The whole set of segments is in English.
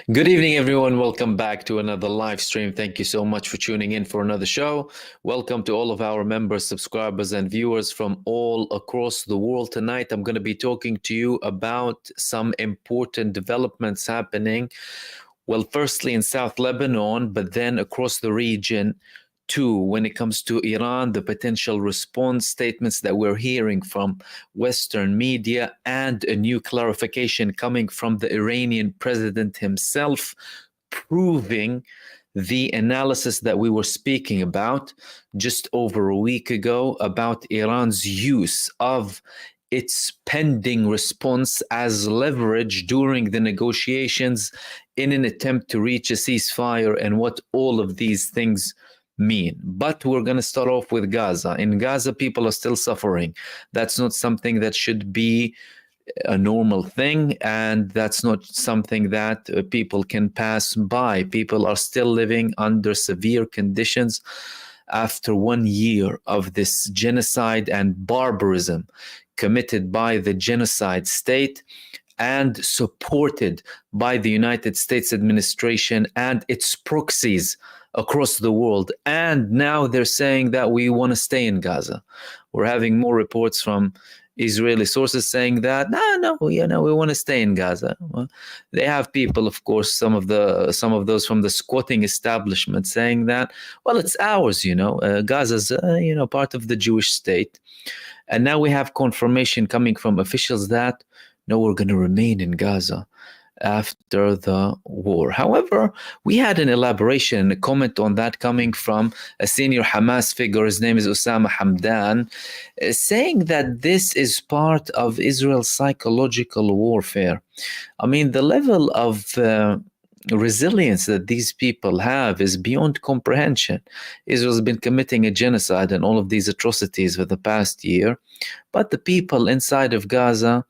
Good evening, everyone. Welcome back to another live stream. Thank you so much for tuning in for another show. Welcome to all of our members, subscribers, and viewers from all across the world. Tonight, I'm going to be talking to you about some important developments happening. Well, firstly in South Lebanon, but then across the region too, when it comes to Iran, the potential response statements that we're hearing from Western media, and a new clarification coming from the Iranian president himself, proving the analysis that we were speaking about just over a week ago about Iran's use of its pending response as leverage during the negotiations in an attempt to reach a ceasefire, and what all of these things mean. But we're going to start off with Gaza. In Gaza, people are still suffering. That's not something that should be a normal thing, and that's not something that people can pass by. People are still living under severe conditions after 1 year of this genocide and barbarism committed by the genocide state and supported by the United States administration and its proxies across the world. And now they're saying that we want to stay in Gaza. We're having more reports from Israeli sources saying that no, we want to stay in Gaza. Well, they have people, of course, some of those from the squatting establishment saying that, well, it's ours. Gaza's part of the Jewish state, and now we have confirmation coming from officials that no, we're going to remain in Gaza after the war. However, we had an elaboration and a comment on that coming from a senior Hamas figure. His name is Osama Hamdan, saying that this is part of Israel's psychological warfare. I mean, the level of resilience that these people have is beyond comprehension. Israel's been committing a genocide and all of these atrocities for the past year, but the people inside of Gaza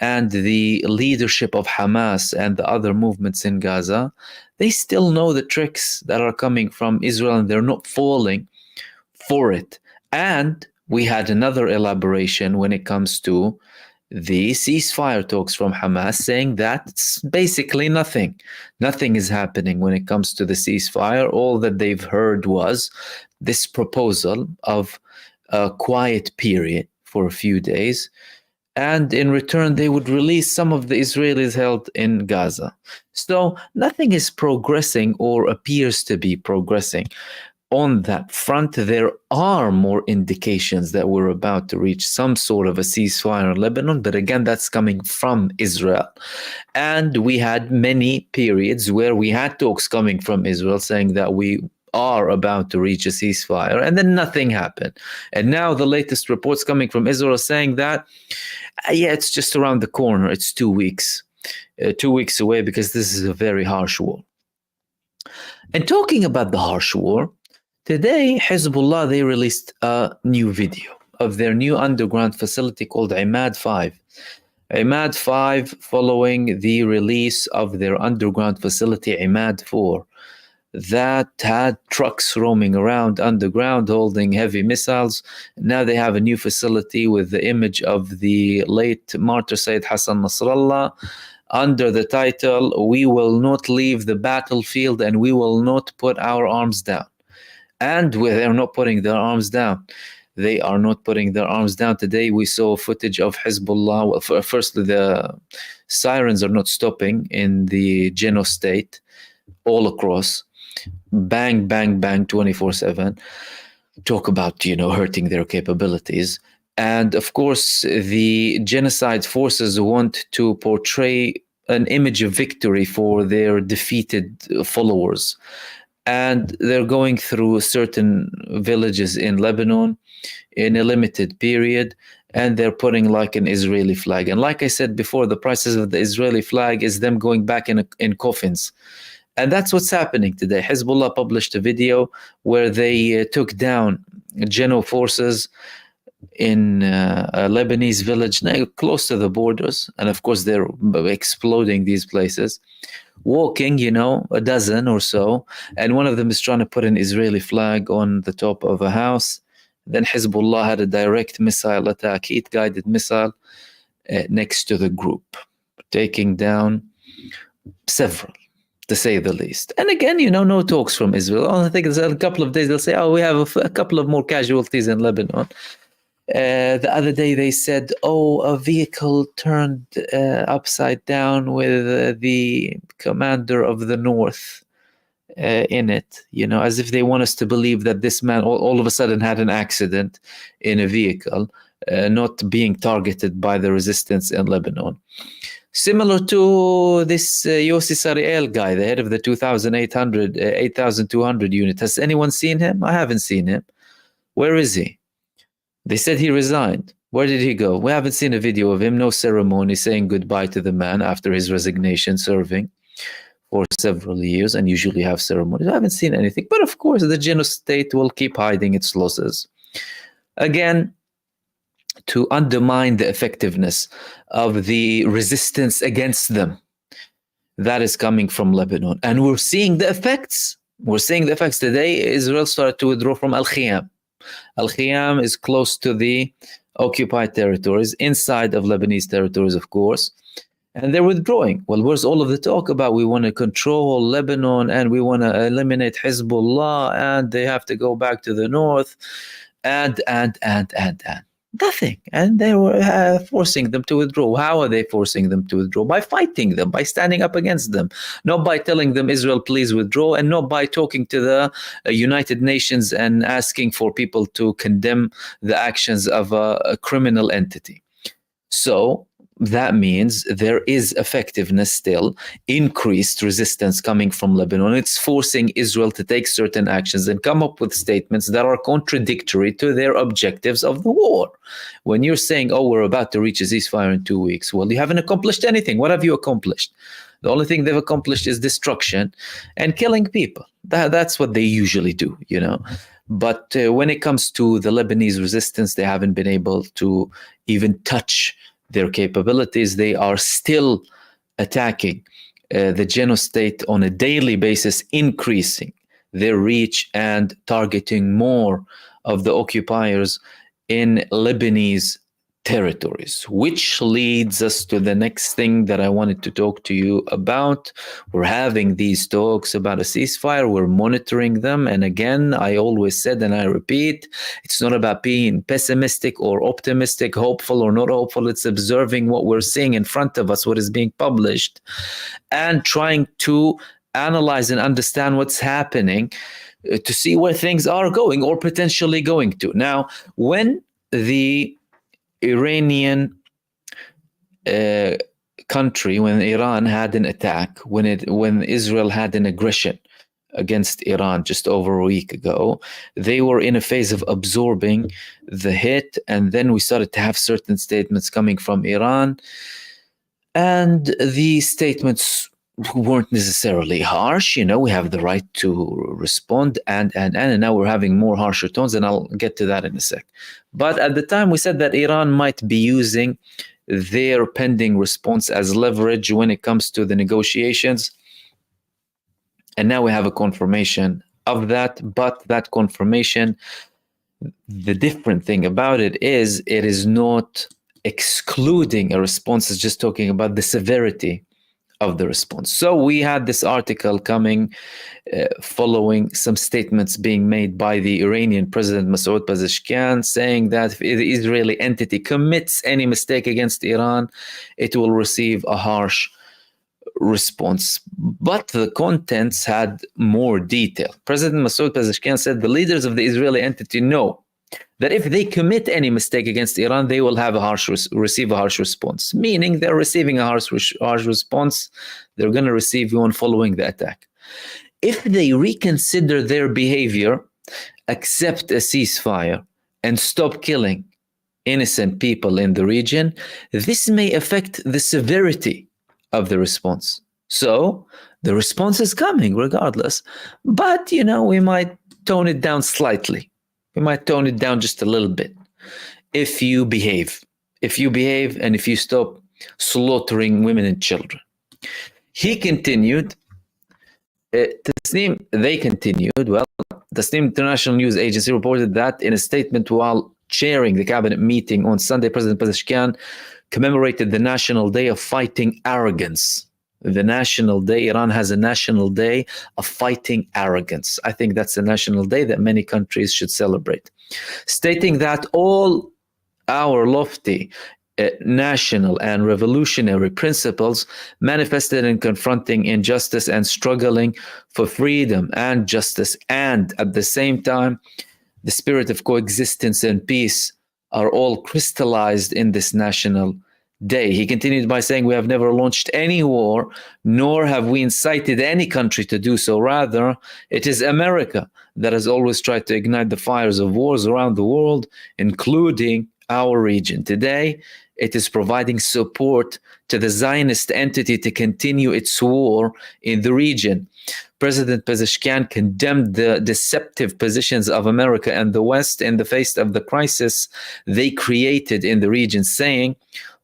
and the leadership of Hamas and the other movements in Gaza, they still know the tricks that are coming from Israel, and they're not falling for it. And we had another elaboration when it comes to the ceasefire talks from Hamas, saying that it's basically nothing. Nothing is happening when it comes to the ceasefire. All that they've heard was this proposal of a quiet period for a few days, and in return, they would release some of the Israelis held in Gaza. So nothing is progressing or appears to be progressing on that front. There are more indications that we're about to reach some sort of a ceasefire in Lebanon, but again, that's coming from Israel. And we had many periods where we had talks coming from Israel saying that we are about to reach a ceasefire, and then nothing happened. And now the latest reports coming from Israel saying that it's just around the corner. It's 2 weeks, 2 weeks away, because this is a very harsh war. And talking about the harsh war, today Hizbullah, they released a new video of their new underground facility called Imad 5. Imad 5 following the release of their underground facility Imad 4 that had trucks roaming around underground holding heavy missiles. Now they have a new facility with the image of the late martyr Sayyid Hassan Nasrallah under the title, "We will not leave the battlefield and we will not put our arms down." And they're not putting their arms down. They are not putting their arms down. Today we saw footage of Hizbullah. Well, firstly, the sirens are not stopping in the Geno state all across. Bang, bang, bang, 24/7. Talk about, hurting their capabilities. And of course, the genocide forces want to portray an image of victory for their defeated followers. And they're going through certain villages in Lebanon in a limited period, and they're putting like an Israeli flag. And like I said before, the prices of the Israeli flag is them going back in coffins. And that's what's happening today. Hezbollah published a video where they took down Geno forces in a Lebanese village close to the borders. And of course, they're exploding these places, walking, a dozen or so. And one of them is trying to put an Israeli flag on the top of a house. Then Hezbollah had a direct missile attack, heat-guided missile, next to the group, taking down several to say the least. And again, no talks from Israel. I think it's a couple of days they'll say, oh, we have a couple of more casualties in Lebanon. The other day they said, oh, a vehicle turned upside down with the commander of the North in it, as if they want us to believe that this man all of a sudden had an accident in a vehicle, not being targeted by the resistance in Lebanon. Similar to this Yossi Sariel guy, the head of the 8,200 unit. Has anyone seen him? I haven't seen him. Where is he? They said he resigned. Where did he go? We haven't seen a video of him. No ceremony saying goodbye to the man after his resignation, serving for several years, and usually have ceremonies. I haven't seen anything. But of course, the genocide will keep hiding its losses. Again, to undermine the effectiveness of the resistance against them that is coming from Lebanon. And we're seeing the effects. We're seeing the effects today. Israel started to withdraw from Al-Khiyam. Al-Khiyam is close to the occupied territories, inside of Lebanese territories, of course. And they're withdrawing. Well, where's all of the talk about we want to control Lebanon and we want to eliminate Hizbullah and they have to go back to the north and. Nothing. And they were forcing them to withdraw. How are they forcing them to withdraw? By fighting them, by standing up against them. Not by telling them, Israel, please withdraw, and not by talking to the United Nations and asking for people to condemn the actions of a criminal entity. So that means there is effectiveness still, increased resistance coming from Lebanon. It's forcing Israel to take certain actions and come up with statements that are contradictory to their objectives of the war. When you're saying, oh, we're about to reach a ceasefire in 2 weeks, well, you haven't accomplished anything. What have you accomplished? The only thing they've accomplished is destruction and killing people. That's what they usually do, But when it comes to the Lebanese resistance, they haven't been able to even touch their capabilities. They are still attacking the genocide on a daily basis, increasing their reach and targeting more of the occupiers in Lebanese territories, which leads us to the next thing that I wanted to talk to you about. We're having these talks about a ceasefire. We're monitoring them. And again, I always said, and I repeat, it's not about being pessimistic or optimistic, hopeful or not hopeful. It's observing what we're seeing in front of us, what is being published, and trying to analyze and understand what's happening to see where things are going or potentially going to. Now, when the Iranian country, when Iran had an attack, when Israel had an aggression against Iran just over a week ago, they were in a phase of absorbing the hit, and then we started to have certain statements coming from Iran, and these statements weren't necessarily harsh. We have the right to respond, and now we're having more harsher tones, and I'll get to that in a sec. But at the time, we said that Iran might be using their pending response as leverage when it comes to the negotiations. And now we have a confirmation of that. But that confirmation, the different thing about it is not excluding a response. It's just talking about the severity of the response. So we had this article coming following some statements being made by the Iranian President Masoud Pezeshkian, saying that if the Israeli entity commits any mistake against Iran, it will receive a harsh response. But the contents had more detail. President Masoud Pezeshkian said the leaders of the Israeli entity know that if they commit any mistake against Iran, they will have receive a harsh response. Meaning they're receiving a harsh response. They're going to receive one following the attack. If they reconsider their behavior, accept a ceasefire, and stop killing innocent people in the region, this may affect the severity of the response. So the response is coming regardless. But, we might tone it down slightly. We might tone it down just a little bit if you behave. And if you stop slaughtering women and children. He continued, they continued, well, the Tasnim International News Agency reported that in a statement while chairing the cabinet meeting on Sunday, President Pezeshkian commemorated the National Day of Fighting Arrogance The national day, Iran has a national day of fighting arrogance. I think that's a national day that many countries should celebrate. Stating that all our lofty national and revolutionary principles manifested in confronting injustice and struggling for freedom and justice, and at the same time, the spirit of coexistence and peace are all crystallized in this national day. He continued by saying, we have never launched any war, nor have we incited any country to do so. Rather, it is America that has always tried to ignite the fires of wars around the world, including our region. Today, it is providing support to the Zionist entity to continue its war in the region. President Pezeshkian condemned the deceptive positions of America and the West in the face of the crisis they created in the region, saying,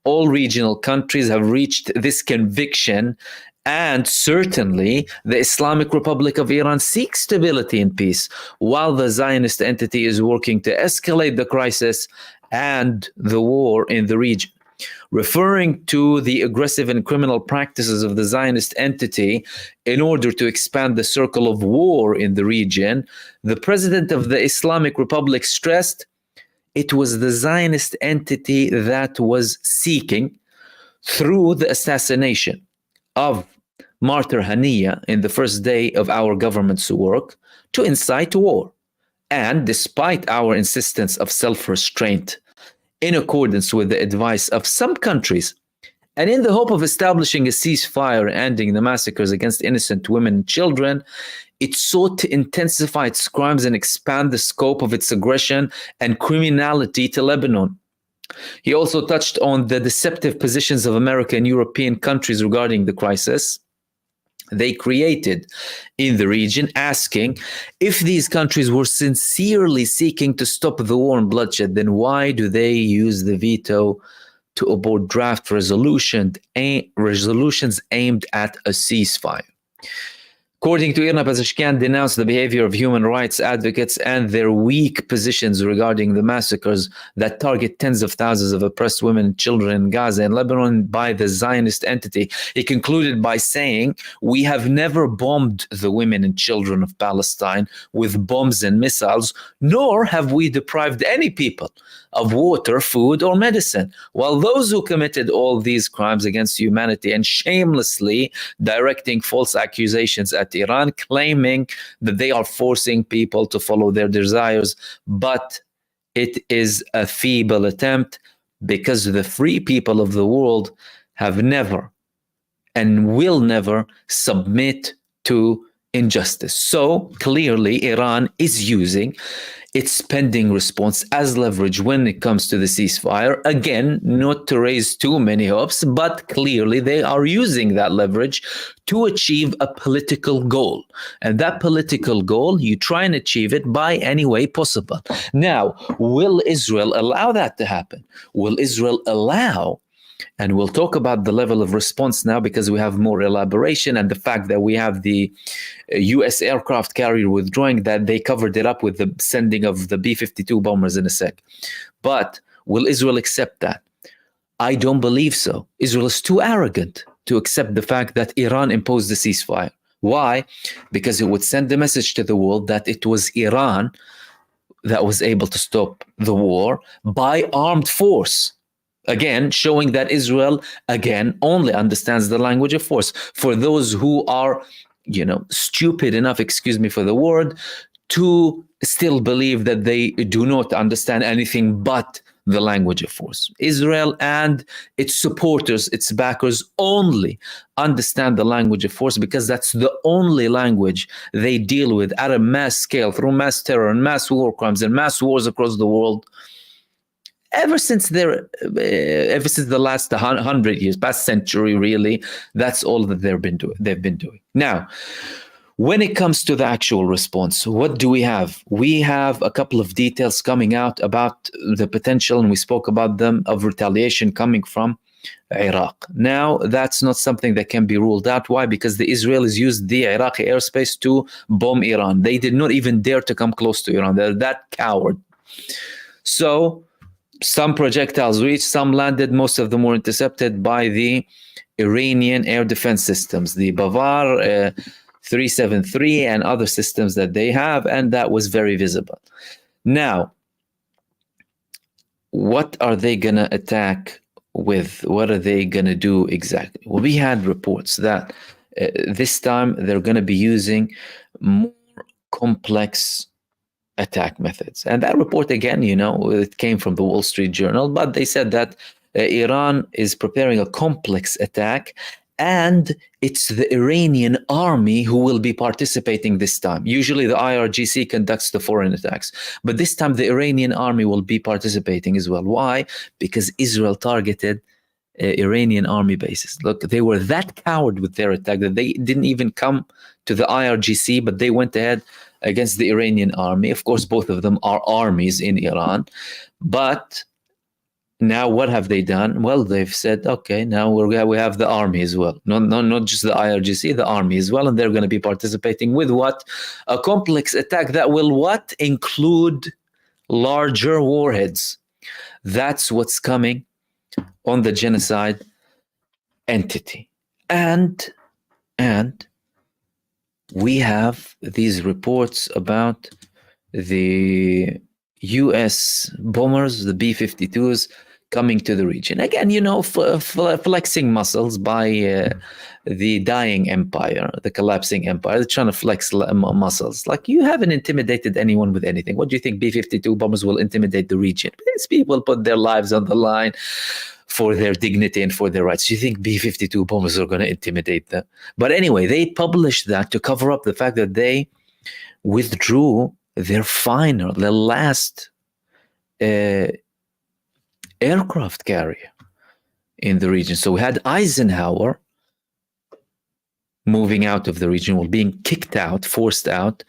all regional countries have reached this conviction, and certainly the Islamic Republic of Iran seeks stability and peace, while the Zionist entity is working to escalate the crisis and the war in the region. Referring to the aggressive and criminal practices of the Zionist entity in order to expand the circle of war in the region, the president of the Islamic Republic stressed it was the Zionist entity that was seeking, through the assassination of Martyr Haniya in the first day of our government's work, to incite war. And despite our insistence of self-restraint, in accordance with the advice of some countries, and in the hope of establishing a ceasefire and ending the massacres against innocent women and children, it sought to intensify its crimes and expand the scope of its aggression and criminality to Lebanon. He also touched on the deceptive positions of America and European countries regarding the crisis they created in the region, asking if these countries were sincerely seeking to stop the war and bloodshed, then why do they use the veto to abort draft resolutions aimed at a ceasefire? According to Irna, Pezeshkian denounced the behavior of human rights advocates and their weak positions regarding the massacres that target tens of thousands of oppressed women and children in Gaza and Lebanon by the Zionist entity. He concluded by saying, we have never bombed the women and children of Palestine with bombs and missiles, nor have we deprived any people of water, food, or medicine, while those who committed all these crimes against humanity and shamelessly directing false accusations at Iran, claiming that they are forcing people to follow their desires, but it is a feeble attempt because the free people of the world have never and will never submit to injustice. So clearly, Iran is using its pending response as leverage when it comes to the ceasefire. Again, not to raise too many hopes, but clearly they are using that leverage to achieve a political goal. And that political goal, you try and achieve it by any way possible. Now, will Israel allow that to happen? Will Israel allow, and we'll talk about the level of response now because we have more elaboration, and the fact that we have the US aircraft carrier withdrawing, that they covered it up with the sending of the B-52 bombers in a sec. But will Israel accept that? I don't believe so. Israel is too arrogant to accept the fact that Iran imposed the ceasefire. Why? Because it would send a message to the world that it was Iran that was able to stop the war by armed force. Again, showing that Israel, again, only understands the language of force. For those who are, stupid enough, excuse me for the word, to still believe that they do not understand anything but the language of force. Israel and its supporters, its backers, only understand the language of force because that's the only language they deal with at a mass scale through mass terror and mass war crimes and mass wars across the world. Ever since the last 100 years, past century, really, that's all that they've been doing. Now, when it comes to the actual response, what do we have? We have a couple of details coming out about the potential, and we spoke about them, of retaliation coming from Iraq. Now, that's not something that can be ruled out. Why? Because the Israelis used the Iraqi airspace to bomb Iran. They did not even dare to come close to Iran. They're that coward. So Some projectiles reached, some landed, most of them were intercepted by the Iranian air defense systems, the Bavar 373 and other systems that they have, and that was very visible. Now, what are they going to attack with? What are they going to do exactly? Well, we had reports that this time they're going to be using more complex attack methods. And that report, again, it came from the Wall Street Journal, but they said that Iran is preparing a complex attack, and it's the Iranian army who will be participating this time. Usually the IRGC conducts the foreign attacks, but this time the Iranian army will be participating as well. Why? Because Israel targeted Iranian army bases. Look, they were that coward with their attack that they didn't even come to the IRGC, but they went ahead against the Iranian army. Of course, both of them are armies in Iran. But now what have they done? Well, they've said, okay, now we have the army as well. Not just the IRGC, the army as well. And they're going to be participating with what? A complex attack that will what? Include larger warheads. That's what's coming on the genocide entity. And we have these reports about the US bombers, the B-52s, coming to the region. Again, flexing muscles by the dying empire, the collapsing empire. They're trying to flex muscles. Like, you haven't intimidated anyone with anything. What do you think B-52 bombers will intimidate the region? These people put their lives on the line for their dignity and for their rights. Do you think B-52 bombers are going to intimidate them? But anyway, they published that to cover up the fact that they withdrew their last aircraft carrier in the region. So we had Eisenhower moving out of the region, or being kicked out, forced out,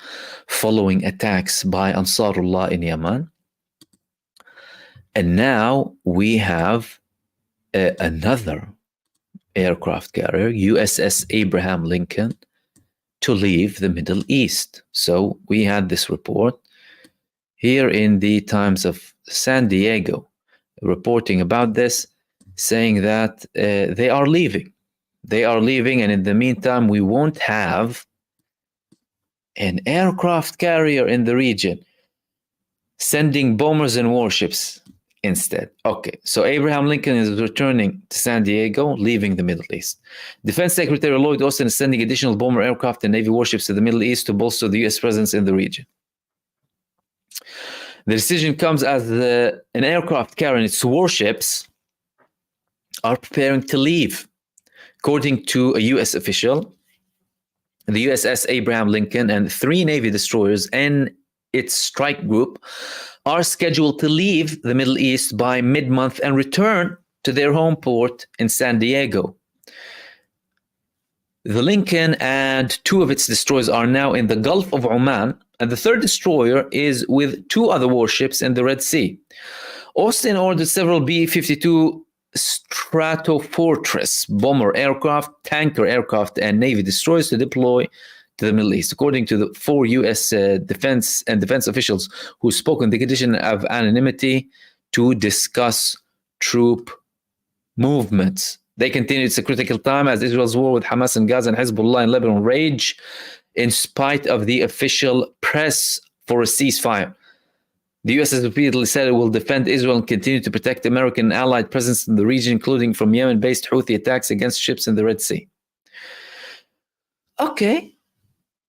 following attacks by Ansarullah in Yemen. And now we have another aircraft carrier, USS Abraham Lincoln, to leave the Middle East. So we had this report here in the Times of San Diego reporting about this, saying that they are leaving. They are leaving, and in the meantime, we won't have an aircraft carrier in the region, sending bombers and warships instead. Okay, so Abraham Lincoln is returning to San Diego, leaving the Middle East. Defense Secretary Lloyd Austin is sending additional bomber aircraft and Navy warships to the Middle East to bolster the U.S. presence in the region. The decision comes as an aircraft carrier and its warships are preparing to leave. According to a U.S. official, the USS Abraham Lincoln and 3 Navy destroyers and its strike group are scheduled to leave the Middle East by mid-month and return to their home port in San Diego. The Lincoln and 2 of its destroyers are now in the Gulf of Oman, and the 3rd destroyer is with 2 other warships in the Red Sea. Austin ordered several B-52 Stratofortress bomber aircraft, tanker aircraft, and Navy destroyers to deploy to the Middle East. According to the 4 U.S. defense officials who spoke on the condition of anonymity to discuss troop movements. They continue, it's a critical time as Israel's war with Hamas in Gaza and Hizbullah in Lebanon rage in spite of the official press for a ceasefire. The U.S. has repeatedly said it will defend Israel and continue to protect American allied presence in the region, including from Yemen-based Houthi attacks against ships in the Red Sea. Okay.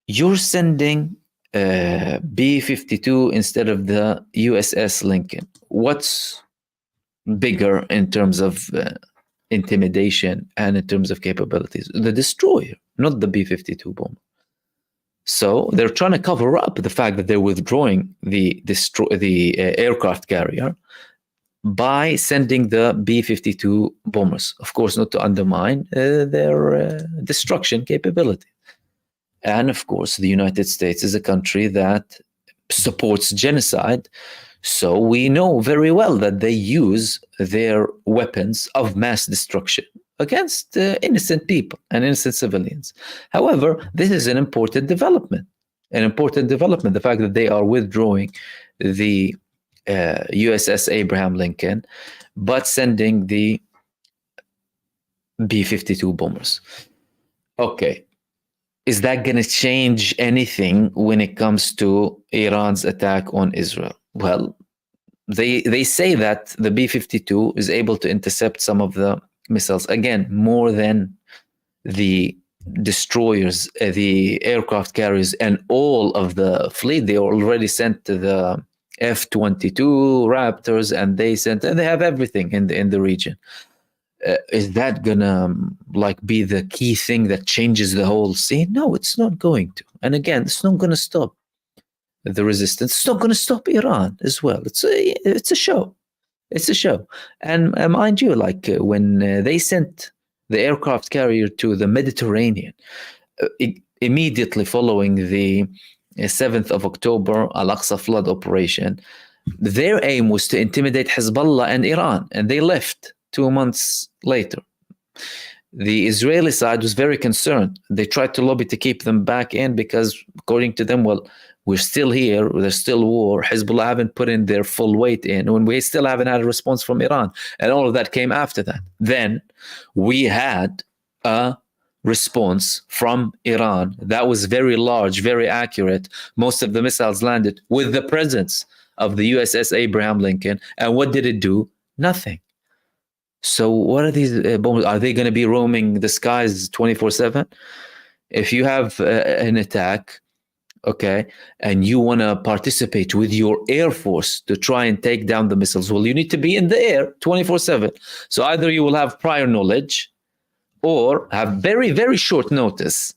You're sending B-52 instead of the USS Lincoln. What's bigger in terms of intimidation and in terms of capabilities? The destroyer, not the B-52 bomber. So they're trying to cover up the fact that they're withdrawing the aircraft carrier by sending the B-52 bombers. Of course, not to undermine their destruction capability. And of course, the United States is a country that supports genocide. So we know very well that they use their weapons of mass destruction against innocent people and innocent civilians. However, this is an important development. The fact that they are withdrawing the USS Abraham Lincoln, but sending the B-52 bombers. Okay. Is that going to change anything when it comes to Iran's attack on Israel? Well, they say that the B-52 is able to intercept some of the missiles, again, more than the destroyers, the aircraft carriers, and all of the fleet. They already sent to the F-22 Raptors, and they have everything in the region. Is that gonna be the key thing that changes the whole scene? No, it's not going to. And again, it's not going to stop the resistance. It's not going to stop Iran as well. It's a show. It's a show. And mind you, when they sent the aircraft carrier to the Mediterranean, immediately following the 7th of October Al-Aqsa flood operation, their aim was to intimidate Hizbullah and Iran, and they left 2 months later. The Israeli side was very concerned. They tried to lobby to keep them back in because, according to them, well, we're still here, there's still war, Hezbollah haven't put in their full weight in, and we still haven't had a response from Iran. And all of that came after that. Then we had a response from Iran that was very large, very accurate. Most of the missiles landed with the presence of the USS Abraham Lincoln. And what did it do? Nothing. So what are these bombs? Are they going to be roaming the skies 24/7? If you have an attack, okay, and you want to participate with your air force to try and take down the missiles, well, you need to be in the air 24/7. So either you will have prior knowledge or have very, very short notice,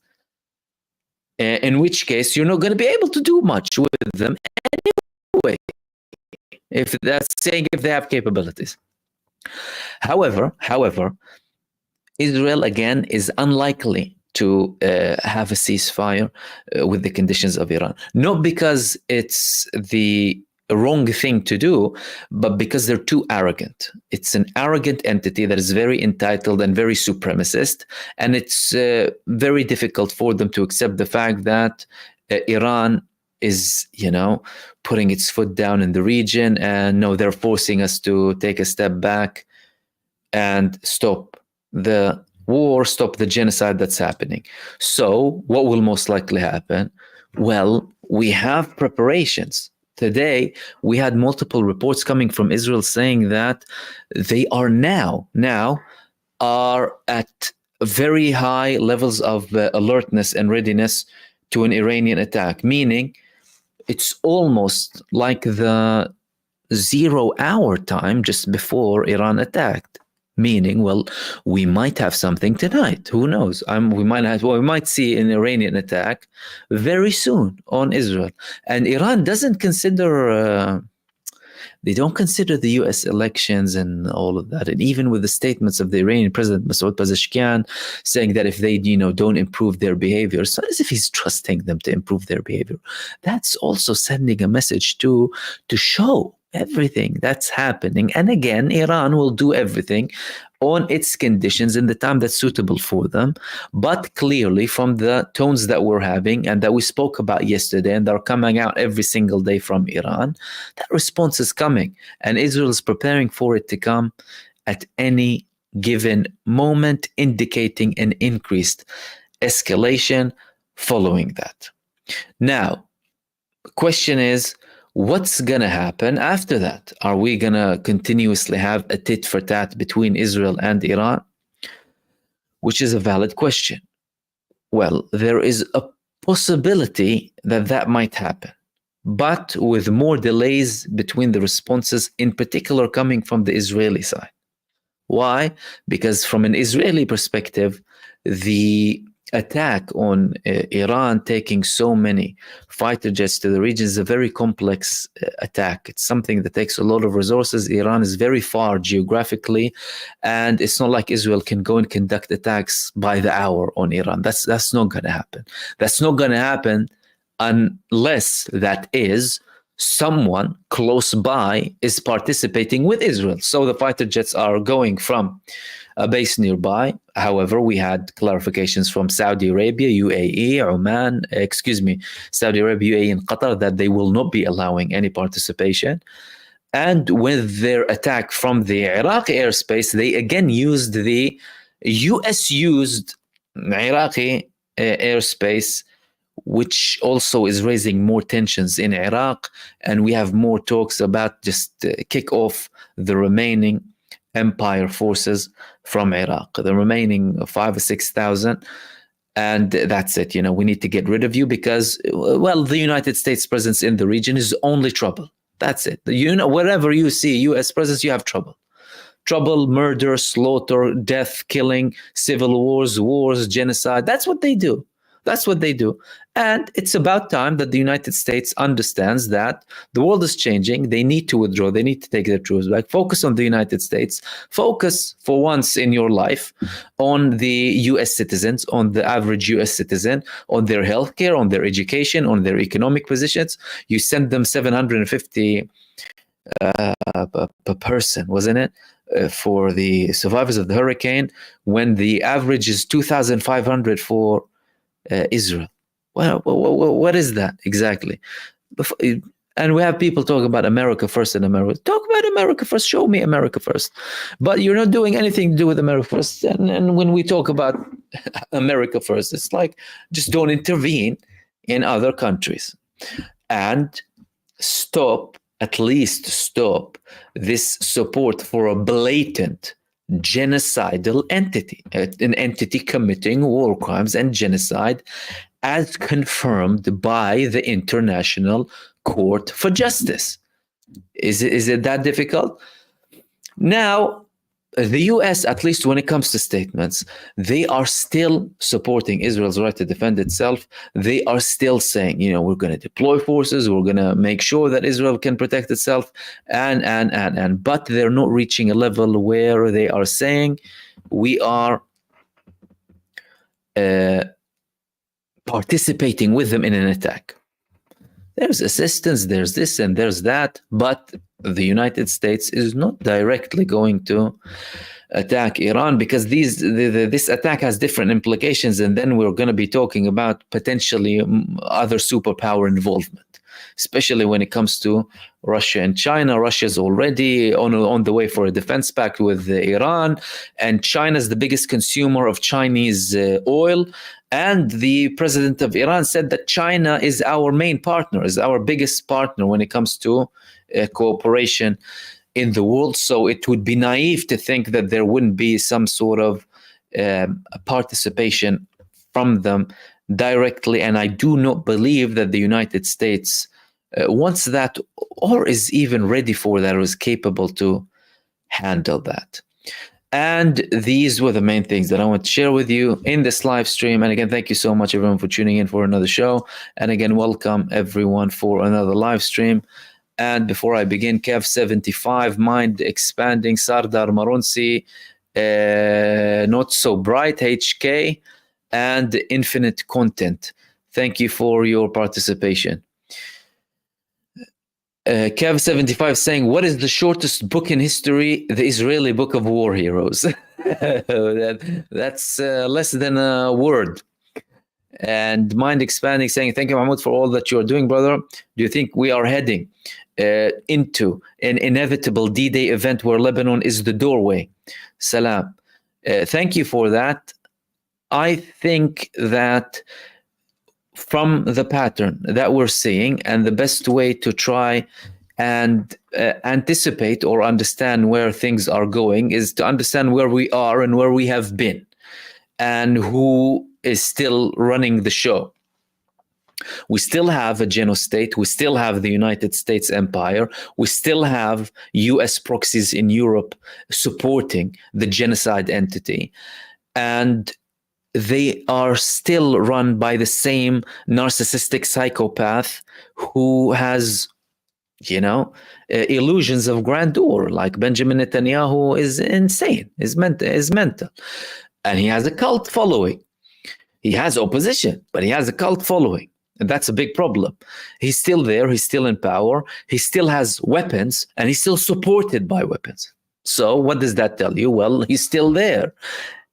in which case you're not going to be able to do much with them anyway, if that's saying if they have capabilities. However, Israel again is unlikely to have a ceasefire with the conditions of Iran. Not because it's the wrong thing to do, but because they're too arrogant. It's an arrogant entity that is very entitled and very supremacist, and it's very difficult for them to accept the fact that Iran is, putting its foot down in the region, and no, they're forcing us to take a step back and stop the war, stop the genocide that's happening. So what will most likely happen? Well, we have preparations. Today, we had multiple reports coming from Israel saying that they are now are at very high levels of alertness and readiness to an Iranian attack, meaning it's almost like the 0 hour time just before Iran attacked. Meaning, well, we might have something tonight. Who knows? We might see an Iranian attack very soon on Israel. And Iran doesn't consider, they don't consider the U.S. elections and all of that. And even with the statements of the Iranian President Masoud Pezeshkian saying that if they, don't improve their behavior, it's not as if he's trusting them to improve their behavior. That's also sending a message to show everything that's happening. And again, Iran will do everything on its conditions in the time that's suitable for them. But clearly, from the tones that we're having and that we spoke about yesterday and that are coming out every single day from Iran, that response is coming. And Israel is preparing for it to come at any given moment, indicating an increased escalation following that. Now, the question is, what's going to happen after that? Are we going to continuously have a tit for tat between Israel and Iran? Which is a valid question. Well, there is a possibility that might happen, but with more delays between the responses, in particular coming from the Israeli side. Why? Because from an Israeli perspective, the attack on Iran taking so many fighter jets to the region is a very complex attack. It's something that takes a lot of resources. Iran is very far geographically, and it's not like Israel can go and conduct attacks by the hour on Iran. That's not going to happen. That's not going to happen unless that is someone close by is participating with Israel. So the fighter jets are going from a base nearby. However, we had clarifications from Saudi Arabia, UAE, Oman, Saudi Arabia, UAE, and Qatar that they will not be allowing any participation. And with their attack from the Iraqi airspace, they again used the US used Iraqi airspace, which also is raising more tensions in Iraq. And we have more talks about just kick off the remaining empire forces from Iraq, the remaining 5 or 6,000. And that's it. You know, we need to get rid of you because, well, the United States presence in the region is only trouble. That's it. You know, wherever you see US presence, you have trouble. Trouble, murder, slaughter, death, killing, civil wars, genocide. That's what they do. That's what they do. And it's about time that the United States understands that the world is changing. They need to withdraw. They need to take their troops back. Focus on the United States. Focus for once in your life on the US citizens, on the average US citizen, on their healthcare, on their education, on their economic positions. You send them 750 per person, wasn't it? For the survivors of the hurricane, when the average is 2,500 for Israel. Well, what is that exactly? And we have people talking about America first in America. Talk about America first. Show me America first. But you're not doing anything to do with America first. And when we talk about America first, it's like just don't intervene in other countries and stop, at least stop this support for a blatant genocidal entity, an entity committing war crimes and genocide as confirmed by the International Court for Justice. Is it that difficult? Now, the US, at least when it comes to statements, they are still supporting Israel's right to defend itself. They are still saying, you know, we're going to deploy forces, we're going to make sure that Israel can protect itself, and but they're not reaching a level where they are saying we are participating with them in an attack. There's assistance, there's this and there's that, but the United States is not directly going to attack Iran because this attack has different implications, and then we're going to be talking about potentially other superpower involvement, especially when it comes to Russia and China. Russia's already on the way for a defense pact with Iran, and China's the biggest consumer of Chinese oil. And the president of Iran said that China is our main partner, is our biggest partner when it comes to cooperation in the world. So it would be naive to think that there wouldn't be some sort of participation from them directly. And I do not believe that the United States wants that or is even ready for that or is capable to handle that. And these were the main things that I want to share with you in this live stream. And again, thank you so much, everyone, for tuning in for another show. And again, welcome everyone for another live stream. And before I begin, Kev75, Mind Expanding, Sardar Marunsi, Not So Bright, HK, and Infinite Content. Thank you for your participation. Kev75 saying, what is the shortest book in history? The Israeli Book of War Heroes. That's less than a word. And Mind Expanding saying, thank you, Mahmoud, for all that you're doing, brother. Do you think we are heading into an inevitable D-Day event where Lebanon is the doorway? Salam. Thank you for that. I think that from the pattern that we're seeing, and the best way to try and anticipate or understand where things are going is to understand where we are and where we have been and who is still running the show. We still have a genostate. We still have the United States empire. We still have US proxies in Europe supporting the genocide entity. And they are still run by the same narcissistic psychopath who has, you know, illusions of grandeur. Like Benjamin Netanyahu is insane, is mental. And he has a cult following. He has opposition, but he has a cult following. And that's a big problem. He's still there. He's still in power. He still has weapons, and he's still supported by weapons. So what does that tell you? Well, he's still there.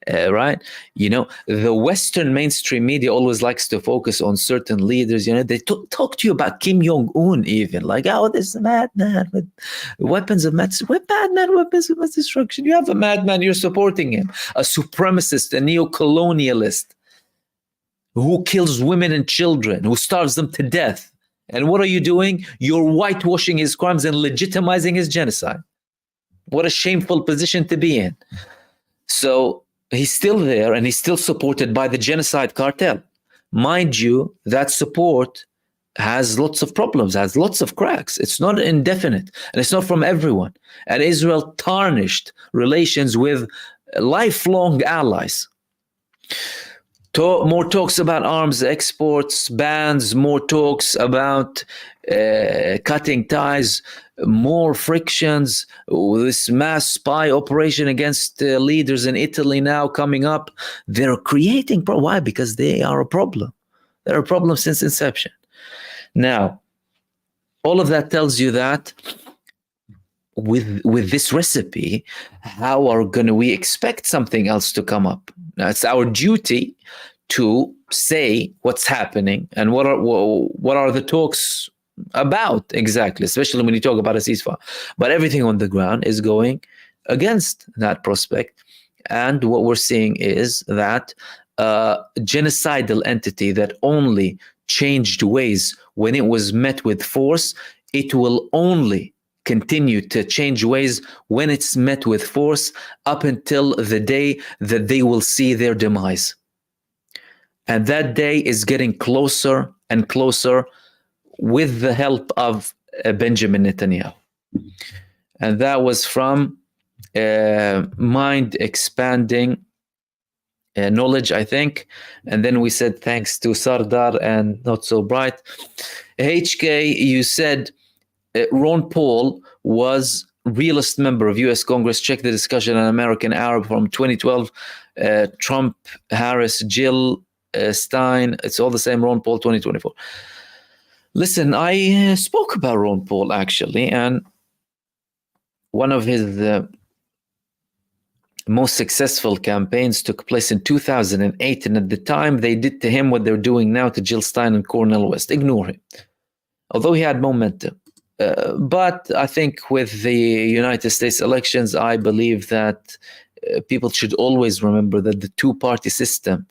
right? You know, the Western mainstream media always likes to focus on certain leaders. You know, they talk to you about Kim Jong-un, even like, oh, this madman with weapons of mass, weapons of mass destruction. You have a madman, you're supporting him, a supremacist, a neo-colonialist who kills women and children, who starves them to death. And what are you doing? You're whitewashing his crimes and legitimizing his genocide. What a shameful position to be in. So he's still there, and he's still supported by the genocide cartel. Mind you, that support has lots of problems, has lots of cracks. It's not indefinite, and it's not from everyone. And Israel tarnished relations with lifelong allies. More talks about arms exports, bans, more talks about cutting ties, more frictions, this mass spy operation against leaders in Italy now coming up. They're creating why? Because they are a problem. They're a problem since inception. Now, all of that tells you that with this recipe, how are we expect something else to come up? Now, it's our duty to say what's happening and what are the talks about exactly, especially when you talk about a ceasefire. But everything on the ground is going against that prospect. And what we're seeing is that a genocidal entity that only changed ways when it was met with force, it will only continue to change ways when it's met with force up until the day that they will see their demise. And that day is getting closer and closer with the help of Benjamin Netanyahu. And that was from Mind Expanding Knowledge, I think. And then we said thanks to Sardar and Not So Bright. HK, you said Ron Paul was realist member of U.S. Congress. Check the discussion on American Arab from 2012. Trump, Harris, Jill, Stein. It's all the same. Ron Paul 2024. Listen, I spoke about Ron Paul actually, and one of his most successful campaigns took place in 2008, and at the time they did to him what they're doing now to Jill Stein and Cornel West. Ignore him, although he had momentum. But I think with the United States elections, I believe that people should always remember that the two-party system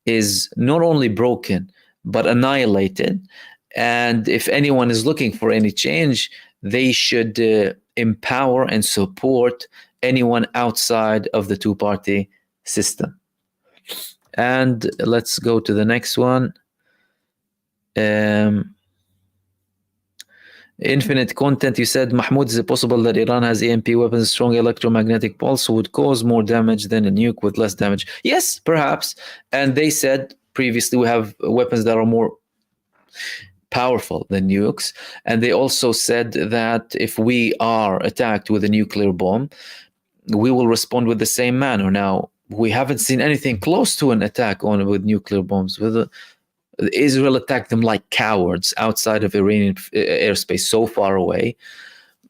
is not only broken, but annihilated. And if anyone is looking for any change, they should empower and support anyone outside of the two-party system. And let's go to the next one. Infinite Content, you said, Mahmoud, is it possible that Iran has EMP weapons, strong electromagnetic pulse, would cause more damage than a nuke with less damage? Yes, perhaps. And they said previously we have weapons that are more powerful than nukes. And they also said that if we are attacked with a nuclear bomb, we will respond with the same manner. Now, we haven't seen anything close to an attack with nuclear bombs. Israel attacked them like cowards outside of Iranian airspace, so far away,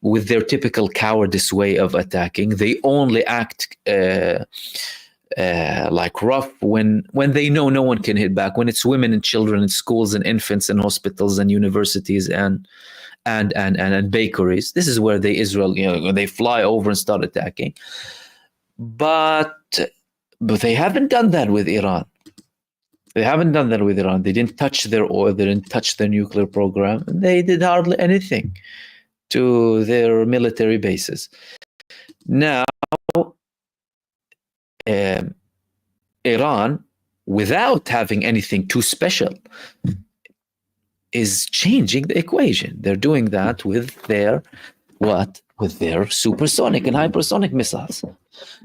with their typical cowardice way of attacking. They only act like rough when they know no one can hit back, when it's women and children and schools and infants and hospitals and universities and bakeries. This is where Israel, when they fly over and start attacking. But they haven't done that with Iran. They haven't done that with Iran. They didn't touch their oil. They didn't touch their nuclear program. They did hardly anything to their military bases. Now, Iran, without having anything too special, is changing the equation. They're doing that with their with their supersonic and hypersonic missiles.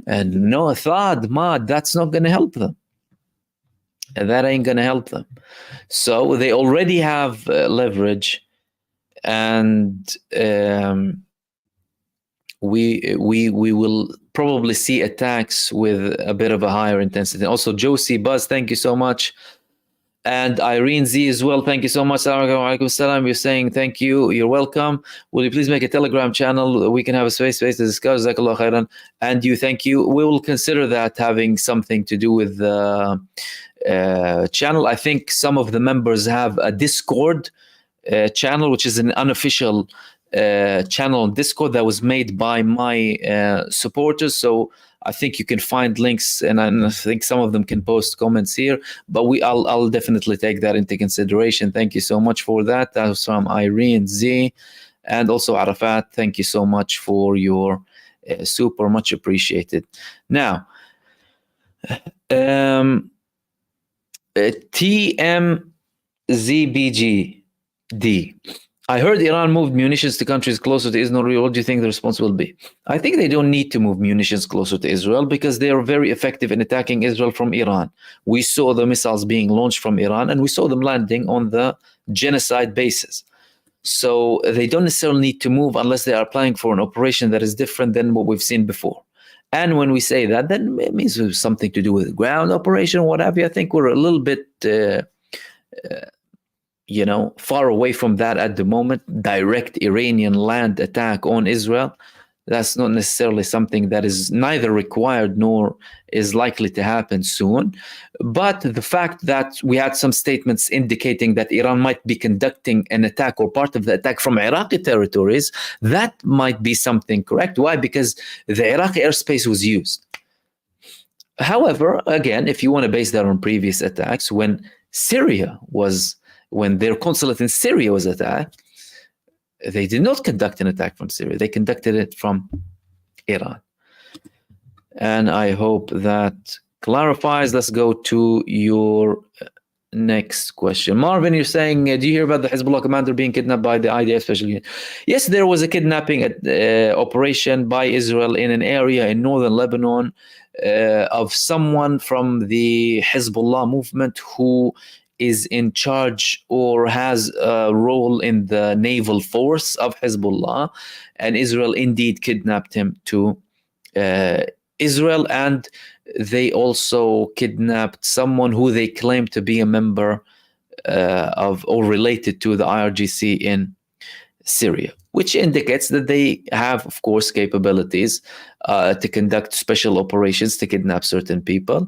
And no, Thad, Mad, that's not going to help them. And that ain't going to help them. So they already have leverage, and we will probably see attacks with a bit of a higher intensity. Also, Josie Buzz, thank you so much. And Irene Z as well. Thank you so much. Assalamu alaikum salam. You're saying thank you. You're welcome. Will you please make a Telegram channel? We can have a space to discuss. Jazakallah khairan. And you, thank you. We will consider that having something to do with the channel. I think some of the members have a Discord channel, which is an unofficial channel on Discord that was made by my supporters. So I think you can find links, and I think some of them can post comments here. But I'll definitely take that into consideration. Thank you so much for that. That was from Irene Z, and also Arafat. Thank you so much for your super much appreciated. Now, TMZBGD. I heard Iran moved munitions to countries closer to Israel. What do you think the response will be? I think they don't need to move munitions closer to Israel because they are very effective in attacking Israel from Iran. We saw the missiles being launched from Iran, and we saw them landing on the genocide bases. So they don't necessarily need to move unless they are planning for an operation that is different than what we've seen before. And when we say that, then it means it's something to do with ground operation, what have you. I think we're a little bit far away from that at the moment. Direct Iranian land attack on Israel, that's not necessarily something that is neither required nor is likely to happen soon. But the fact that we had some statements indicating that Iran might be conducting an attack or part of the attack from Iraqi territories, that might be something correct. Why? Because the Iraqi airspace was used. However, again, if you want to base that on previous attacks, when their consulate in Syria was attacked, they did not conduct an attack from Syria. They conducted it from Iran. And I hope that clarifies. Let's go to your next question. Marvin, you're saying, do you hear about the Hizbullah commander being kidnapped by the IDF special unit? Yes, there was a kidnapping operation by Israel in an area in northern Lebanon of someone from the Hizbullah movement who is in charge or has a role in the naval force of Hezbollah, and Israel indeed kidnapped him to Israel, and they also kidnapped someone who they claim to be a member of or related to the IRGC in Syria, which indicates that they have, of course, capabilities to conduct special operations to kidnap certain people.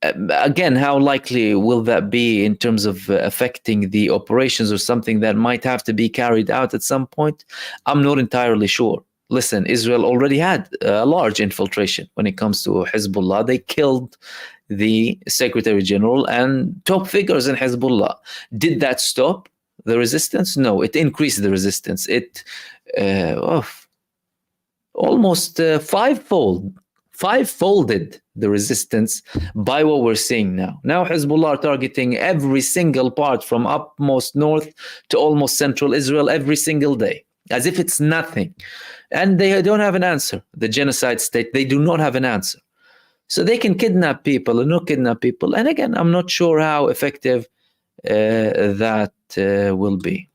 Again, how likely will that be in terms of affecting the operations or something that might have to be carried out at some point? I'm not entirely sure. Listen, Israel already had a large infiltration when it comes to Hezbollah. They killed the Secretary General and top figures in Hezbollah. Did that stop the resistance? No, it increased the resistance. It almost five-folded the resistance by what we're seeing now. Now Hezbollah are targeting every single part from upmost north to almost central Israel every single day, as if it's nothing. And they don't have an answer. The genocide state, they do not have an answer. So they can kidnap people and not kidnap people. And again, I'm not sure how effective that will be.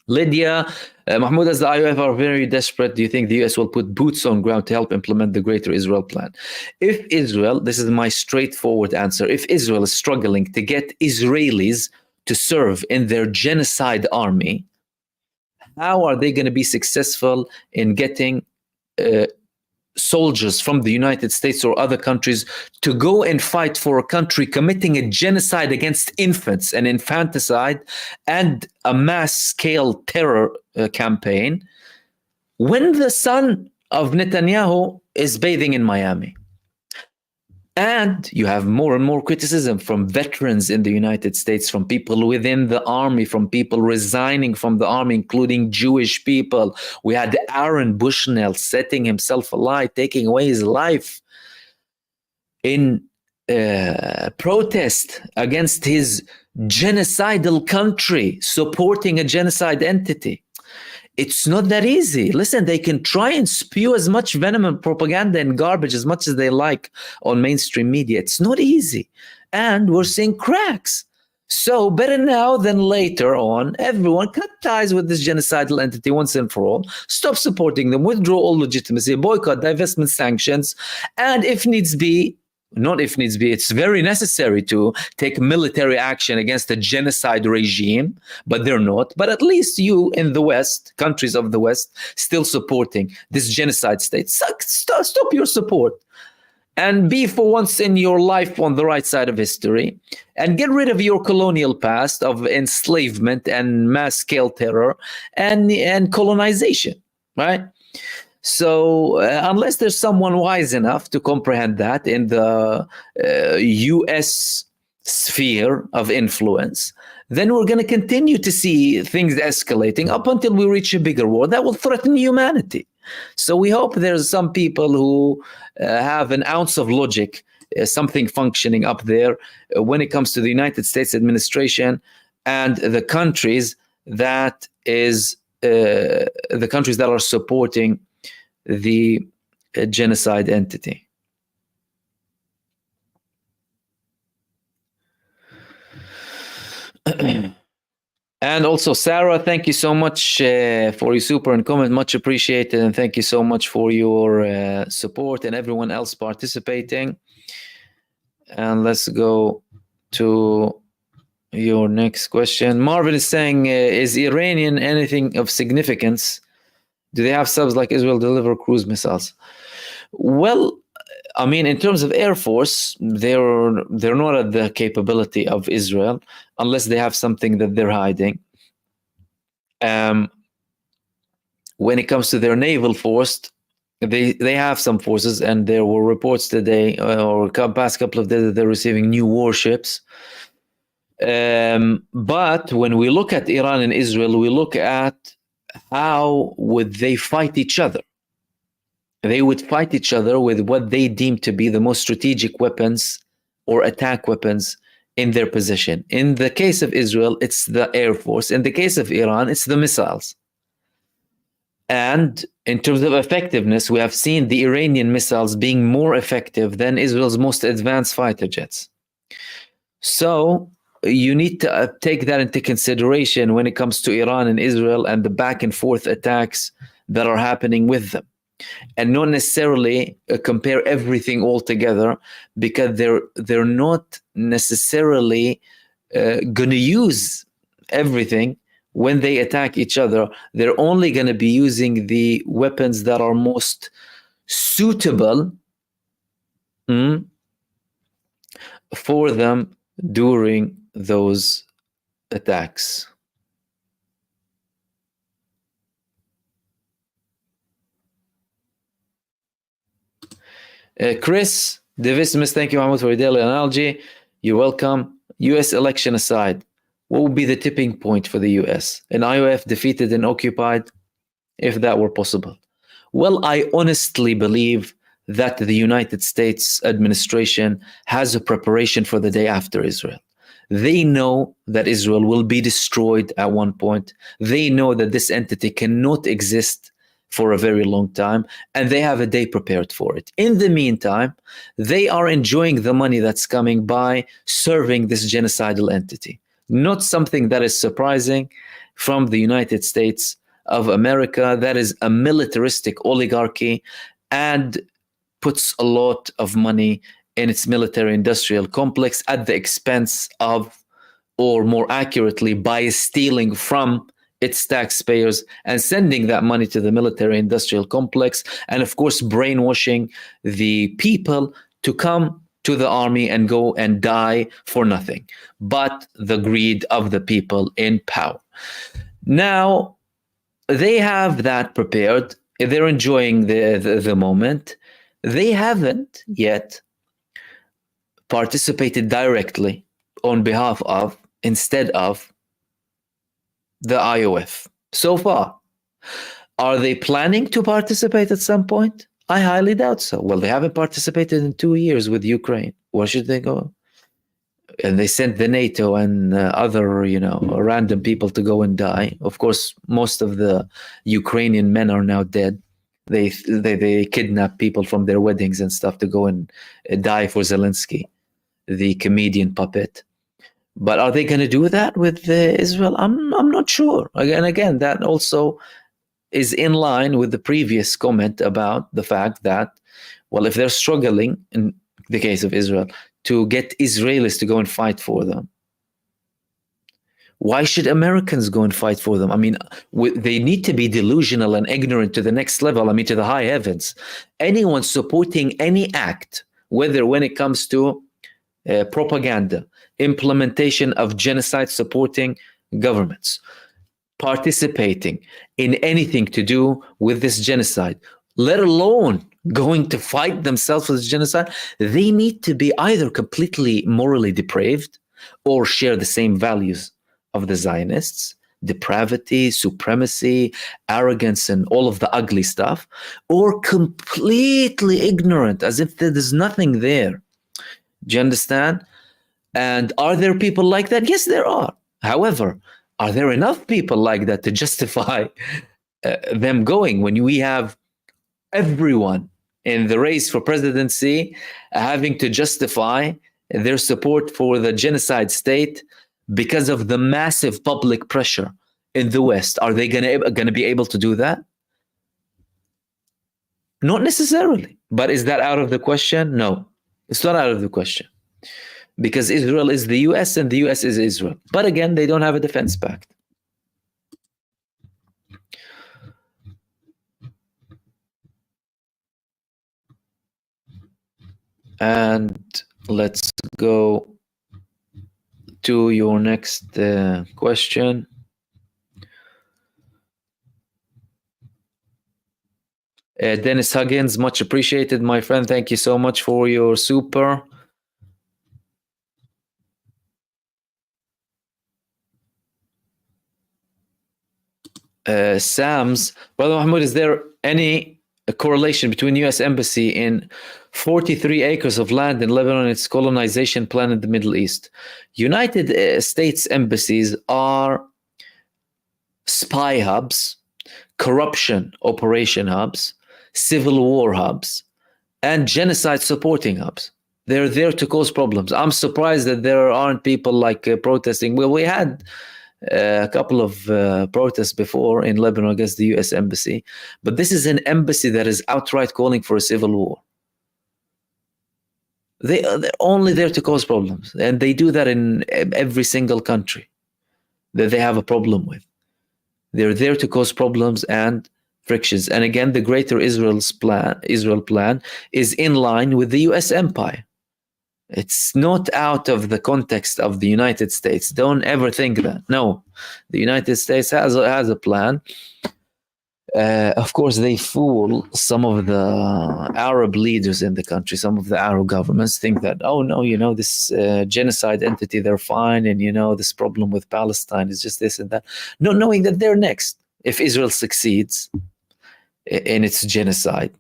Lydia, Mahmoud, as the IOF are very desperate, do you think the US will put boots on ground to help implement the Greater Israel Plan? If Israel, this is my straightforward answer, if Israel is struggling to get Israelis to serve in their genocide army, how are they going to be successful in getting soldiers from the United States or other countries to go and fight for a country committing a genocide against infants, an infanticide, and a mass-scale terror campaign, when the son of Netanyahu is bathing in Miami? And you have more and more criticism from veterans in the United States, from people within the army, from people resigning from the army, including Jewish people. We had Aaron Bushnell setting himself alight, taking away his life in protest against his genocidal country, supporting a genocide entity. It's not that easy. Listen, they can try and spew as much venom and propaganda and garbage as much as they like on mainstream media. It's not easy. And we're seeing cracks. So better now than later on, everyone cut ties with this genocidal entity once and for all. Stop supporting them, withdraw all legitimacy, boycott, divestment, sanctions, and if needs be, not if needs be, it's very necessary to take military action against a genocide regime, but they're not. But at least you in the West, countries of the West, still supporting this genocide state. Stop your support and be for once in your life on the right side of history, and get rid of your colonial past of enslavement and mass scale terror and colonization, right? So unless there's someone wise enough to comprehend that in the US sphere of influence, then we're going to continue to see things escalating up until we reach a bigger war that will threaten humanity. So we hope there's some people who have an ounce of logic, something functioning up there when it comes to the United States administration and the countries that are supporting the genocide entity. And also, Sarah, thank you so much for your super and comment. Much appreciated. And thank you so much for your support and everyone else participating. And let's go to your next question. Marvin is saying, is Iranian anything of significance? Do they have subs like Israel deliver cruise missiles? Well, I mean, in terms of Air Force, they're not at the capability of Israel unless they have something that they're hiding. When it comes to their naval force, they have some forces, and there were reports today or past couple of days that they're receiving new warships. But when we look at Iran and Israel, we look at how would they fight each other. They would fight each other with what they deem to be the most strategic weapons or attack weapons in their position. In the case of Israel, it's the Air Force. In the case of Iran, it's the missiles. And in terms of effectiveness, we have seen the Iranian missiles being more effective than Israel's most advanced fighter jets. So you need to take that into consideration when it comes to Iran and Israel and the back and forth attacks that are happening with them. And not necessarily compare everything all together, because they're not necessarily going to use everything when they attack each other. They're only going to be using the weapons that are most suitable for them during those attacks. Chris Divismus, thank you, Mahmoud, for your daily analogy. You're welcome. US election aside, what would be the tipping point for the US? An IOF defeated and occupied, if that were possible? Well, I honestly believe that the United States administration has a preparation for the day after Israel. They know that Israel will be destroyed at one point. They know that this entity cannot exist for a very long time, and they have a day prepared for it. In the meantime, they are enjoying the money that's coming by serving this genocidal entity. Not something that is surprising from the United States of America. That is a militaristic oligarchy and puts a lot of money in its military-industrial complex at the expense of, or more accurately, by stealing from its taxpayers and sending that money to the military-industrial complex, and of course brainwashing the people to come to the army and go and die for nothing but the greed of the people in power. Now, they have that prepared. They're enjoying the moment. They haven't yet participated directly on behalf of, instead of, the IOF so far. Are they planning to participate at some point? I highly doubt so. Well, they haven't participated in 2 years with Ukraine. Where should they go? And they sent the NATO and other, random people to go and die. Of course, most of the Ukrainian men are now dead. They kidnap people from their weddings and stuff to go and die for Zelensky, the comedian puppet. But are they going to do that with Israel? I'm not sure. Again, that also is in line with the previous comment about the fact that, well, if they're struggling in the case of Israel, to get Israelis to go and fight for them. Why should Americans go and fight for them? I mean, they need to be delusional and ignorant to the next level, I mean, to the high heavens. Anyone supporting any act, whether when it comes to propaganda, implementation of genocide supporting governments, participating in anything to do with this genocide, let alone going to fight themselves for this genocide, they need to be either completely morally depraved or share the same values of the Zionists: depravity, supremacy, arrogance, and all of the ugly stuff, or completely ignorant, as if there's nothing there. Do you understand? And are there people like that? Yes, there are. However, are there enough people like that to justify them going when we have everyone in the race for presidency having to justify their support for the genocide state because of the massive public pressure in the West? Are they going to be able to do that? Not necessarily. But is that out of the question? No, it's not out of the question. Because Israel is the US and the US is Israel. But again, they don't have a defense pact. And let's go to your next question. Dennis Huggins, much appreciated, my friend. Thank you so much for your super. Sam's, Brother Mahmoud, is there any correlation between U.S. Embassy in 43 acres of land in Lebanon and its colonization plan in the Middle East? United States embassies are spy hubs, corruption operation hubs, civil war hubs, and genocide supporting hubs. They're there to cause problems. I'm surprised that there aren't people like protesting. Well, we had a couple of protests before in Lebanon against the U.S. embassy, but this is an embassy that is outright calling for a civil war. They're only there to cause problems, and they do that in every single country that they have a problem with. They're there to cause problems and frictions. And again, the Greater Israel plan is in line with the U.S. empire. It's not out of the context of the United States. Don't ever think that. No, the United States has a plan. Of course, they fool some of the Arab leaders in the country. Some of the Arab governments think that, oh no, this genocide entity, they're fine, and this problem with Palestine is just this and that. Not knowing that they're next. If Israel succeeds in its genocide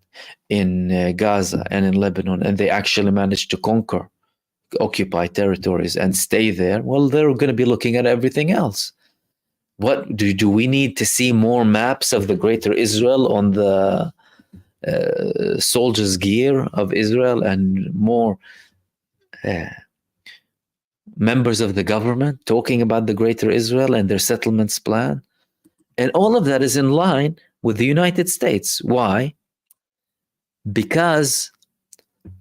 in Gaza and in Lebanon, and they actually manage to conquer, occupy territories and stay there, well, they're going to be looking at everything else. What do we need to see more maps of the Greater Israel on the soldiers' gear of Israel, and more members of the government talking about the Greater Israel and their settlements plan? And all of that is in line with the United States. Why? Because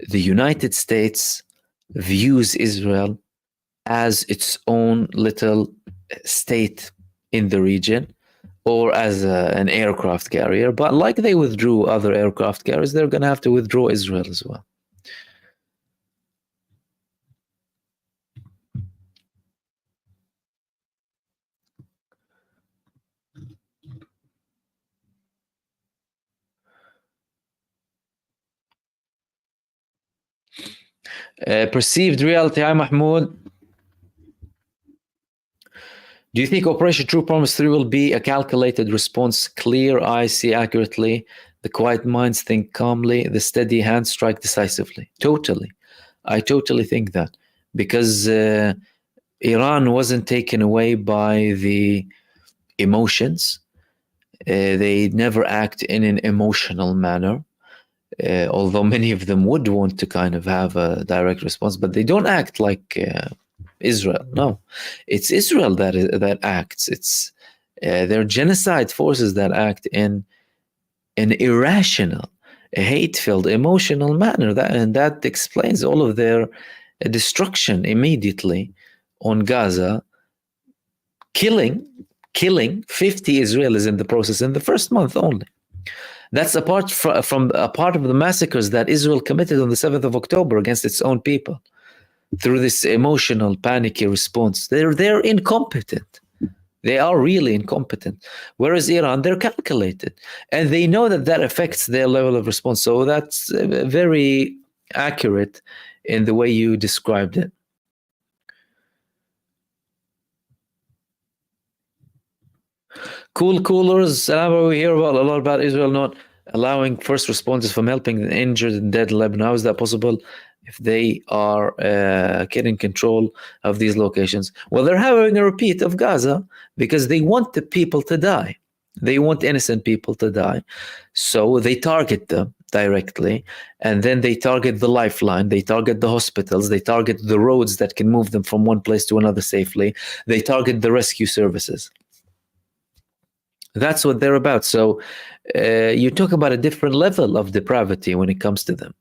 the United States views Israel as its own little state in the region, or as an aircraft carrier. But like they withdrew other aircraft carriers, they're going to have to withdraw Israel as well. Perceived reality. Hi, Mahmoud. Do you think Operation True Promise 3 will be a calculated response? Clear eyes see accurately, the quiet minds think calmly, the steady hands strike decisively. Totally. I totally think that. Because Iran wasn't taken away by the emotions. They never act in an emotional manner. Although many of them would want to kind of have a direct response, but they don't act like Israel. No, it's Israel that acts. It's their genocide forces that act in an irrational, a hate-filled, emotional manner. And that explains all of their destruction immediately on Gaza, killing 50 Israelis in the process in the first month only. That's apart from a part of the massacres that Israel committed on the 7th of October against its own people through this emotional, panicky response. They're incompetent. They are really incompetent. Whereas Iran, they're calculated. And they know that that affects their level of response. So that's very accurate in the way you described it. Coolers. We hear a lot about Israel not allowing first responders from helping the injured and dead in Lebanon. How is that possible if they are getting control of these locations? Well, they're having a repeat of Gaza because they want the people to die. They want innocent people to die. So they target them directly, and then they target the lifeline, they target the hospitals, they target the roads that can move them from one place to another safely, they target the rescue services. That's what they're about. So you talk about a different level of depravity when it comes to them.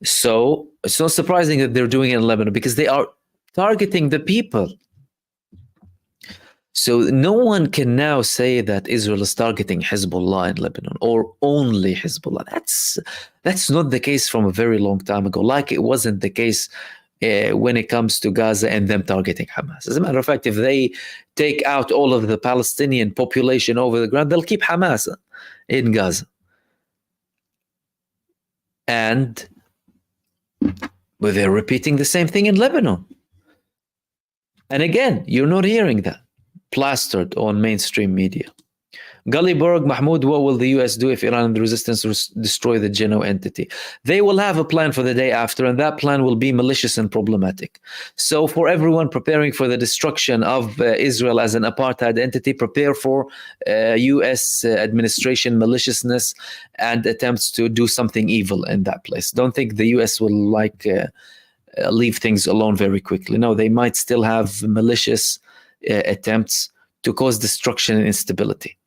So it's not surprising that they're doing it in Lebanon because they are targeting the people. So no one can now say that Israel is targeting Hizbullah in Lebanon or only Hizbullah. That's not the case from a very long time ago, like it wasn't the case when it comes to Gaza and them targeting Hamas. As a matter of fact, if they take out all of the Palestinian population over the ground, they'll keep Hamas in Gaza. And they're repeating the same thing in Lebanon. And again, you're not hearing that plastered on mainstream media. Gullyberg, Mahmoud, what will the US do if Iran and the resistance destroy the Geno entity? They will have a plan for the day after, and that plan will be malicious and problematic. So for everyone preparing for the destruction of Israel as an apartheid entity, prepare for US administration maliciousness and attempts to do something evil in that place. Don't think the US will leave things alone very quickly. No, they might still have malicious attempts to cause destruction and instability.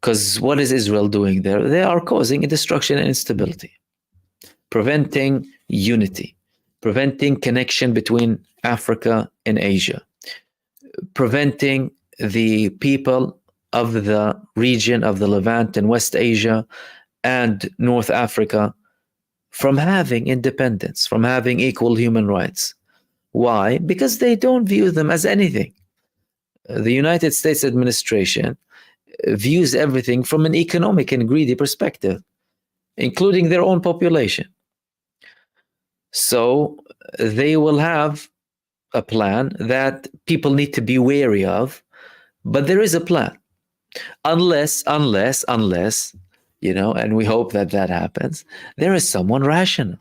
Because what is Israel doing there? They are causing a destruction and instability, preventing unity, preventing connection between Africa and Asia, preventing the people of the region of the Levant and West Asia and North Africa from having independence, from having equal human rights. Why? Because they don't view them as anything. The United States administration views everything from an economic and greedy perspective, including their own population. So they will have a plan that people need to be wary of, but there is a plan. Unless, you know, and we hope that that happens, there is someone rational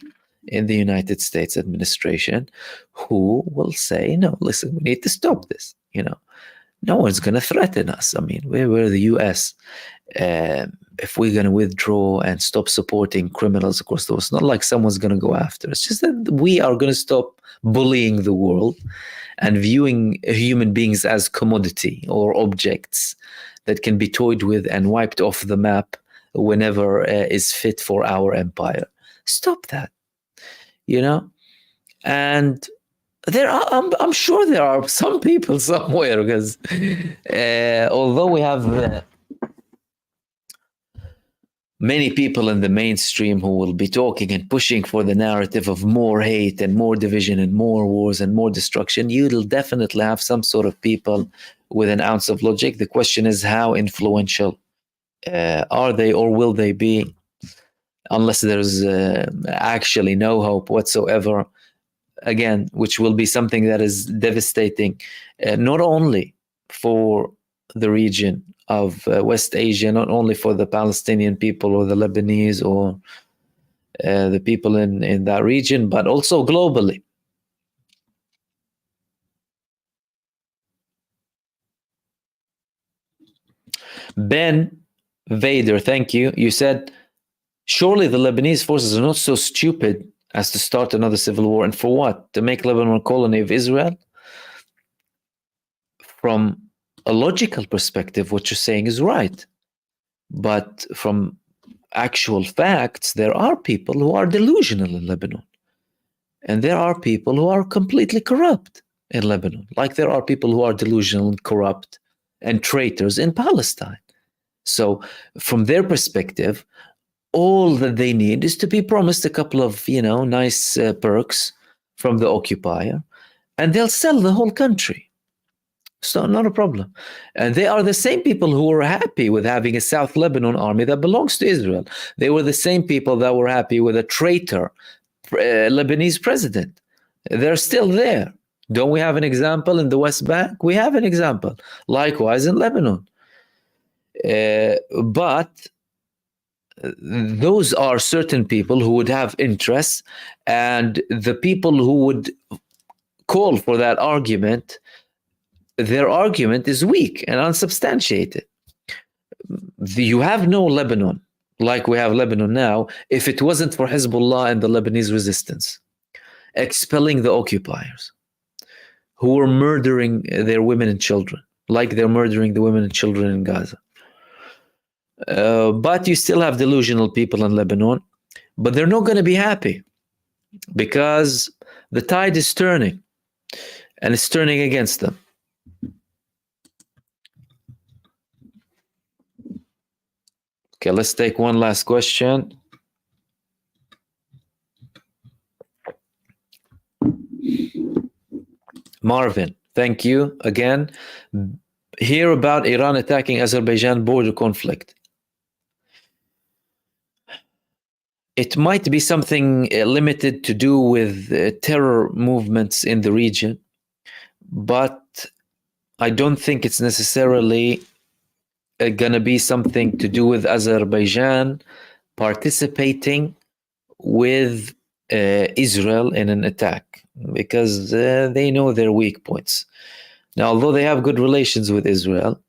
in the United States administration who will say, no, listen, we need to stop this, you know. No one's going to threaten us. I mean, we're the US. If we're going to withdraw and stop supporting criminals across the world, it's not like someone's going to go after us. It's just that we are going to stop bullying the world and viewing human beings as commodity or objects that can be toyed with and wiped off the map whenever is fit for our empire. Stop that, you know? And I'm sure there are some people somewhere, because although we have many people in the mainstream who will be talking and pushing for the narrative of more hate and more division and more wars and more destruction, you'll definitely have some sort of people with an ounce of logic. The question is, how influential are they, or will they be, unless there's actually no hope whatsoever, again, which will be something that is devastating, not only for the region of West Asia, not only for the Palestinian people or the Lebanese or the people in that region, but also globally. Ben Vader, thank you. You said, surely the Lebanese forces are not so stupid as to start another civil war. And for what? To make Lebanon a colony of Israel? From a logical perspective, what you're saying is right. But from actual facts, there are people who are delusional in Lebanon. And there are people who are completely corrupt in Lebanon. Like there are people who are delusional and corrupt and traitors in Palestine. So from their perspective, all that they need is to be promised a couple of, nice perks from the occupier, and they'll sell the whole country. So not a problem. And they are the same people who were happy with having a South Lebanon army that belongs to Israel. They were the same people that were happy with a traitor Lebanese president. They're still there. Don't we have an example in the West Bank? We have an example. Likewise in Lebanon. But those are certain people who would have interests, and the people who would call for that argument, their argument is weak and unsubstantiated. You have no Lebanon like we have Lebanon now if it wasn't for Hizbullah and the Lebanese resistance expelling the occupiers who were murdering their women and children, like they're murdering the women and children in Gaza. But you still have delusional people in Lebanon, but they're not going to be happy because the tide is turning, and it's turning against them. Okay, let's take one last question. Marvin, thank you again. Hear about Iran attacking Azerbaijan border conflict. It might be something limited to do with terror movements in the region, but I don't think it's necessarily going to be something to do with Azerbaijan participating with Israel in an attack, because they know their weak points. Now, although they have good relations with Israel,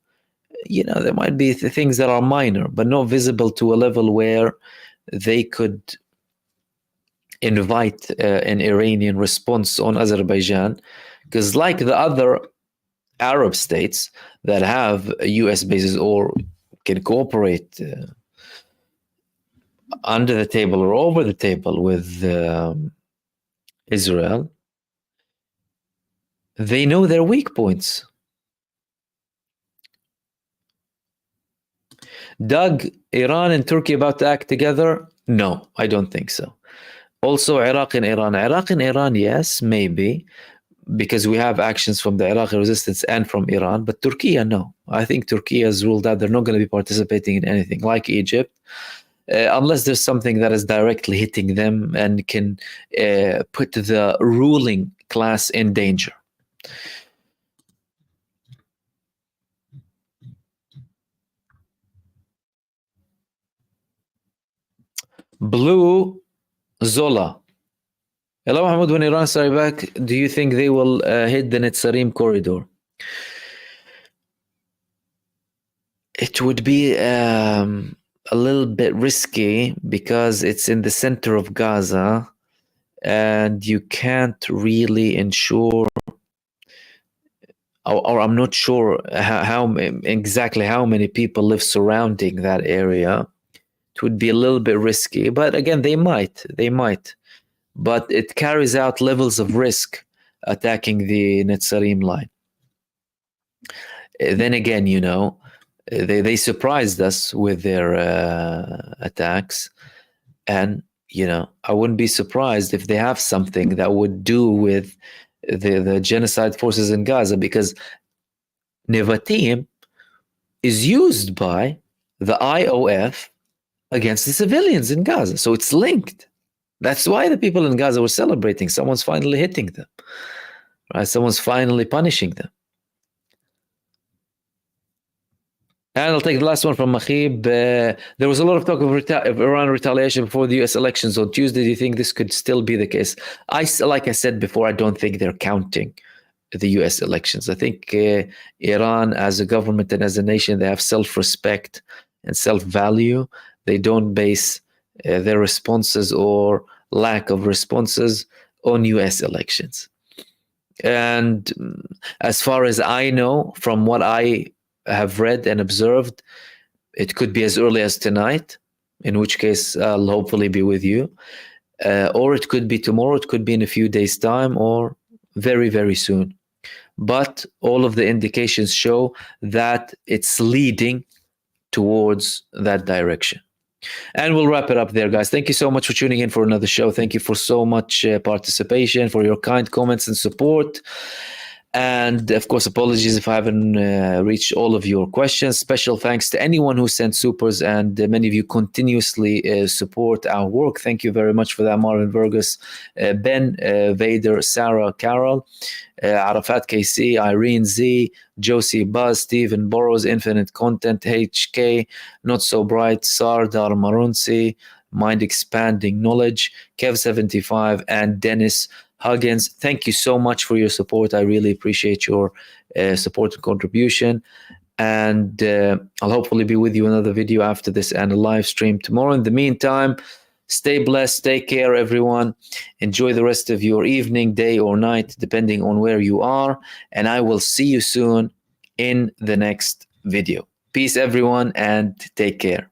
there might be things that are minor, but not visible to a level where they could invite an Iranian response on Azerbaijan, because like the other Arab states that have US bases or can cooperate under the table or over the table with Israel, they know their weak points. Doug, Iran and Turkey about to act together? No, I don't think so. Also, Iraq and Iran, yes, maybe, because we have actions from the Iraqi resistance and from Iran, but Turkey, no. I think Turkey has ruled out they're not going to be participating in anything like Egypt, unless there's something that is directly hitting them and can put the ruling class in danger. Blue Zola. Hello, Mahmoud. When Iran strikes back, do you think they will hit the Netzarim corridor? It would be a little bit risky because it's in the center of Gaza, and you can't really ensure, or I'm not sure how exactly how many people live surrounding that area. It would be a little bit risky, but again, they might. But it carries out levels of risk attacking the Netzarim line. Then again, they surprised us with their attacks, and I wouldn't be surprised if they have something that would do with the genocide forces in Gaza, because Nevatim is used by the IOF against the civilians in Gaza, so it's linked. That's why the people in Gaza were celebrating. Someone's finally hitting them, right? Someone's finally punishing them. And I'll take the last one from Mahib. There was a lot of talk of Iran retaliation before the US elections on Tuesday. Do you think this could still be the case? Like I said before, I don't think they're counting the US elections. I think Iran as a government and as a nation, they have self-respect and self-value. They don't base their responses or lack of responses on US elections. And as far as I know, from what I have read and observed, it could be as early as tonight in which case I'll hopefully be with you. Or it could be tomorrow, it could be in a few days' time, or very, very soon. But all of the indications show that it's leading towards that direction. And we'll wrap it up there, guys. Thank you so much for tuning in for another show. Thank you for so much participation, for your kind comments and support. And of course, apologies if I haven't reached all of your questions. Special thanks to anyone who sent supers, and many of you continuously support our work. Thank you very much for that. Marvin Vergus, Ben, Vader, Sarah, Carol, Arafat KC, Irene Z, Josie Buzz, Stephen Burrows, Infinite Content, HK, Not So Bright, Sardar Marunsi, Mind Expanding Knowledge, Kev75, and Dennis Huggins. Thank you so much for your support. I really appreciate your support and contribution. And I'll hopefully be with you in another video after this and a live stream tomorrow. In the meantime, stay blessed, take care, everyone. Enjoy the rest of your evening, day, or night, depending on where you are. And I will see you soon in the next video. Peace, everyone, and take care.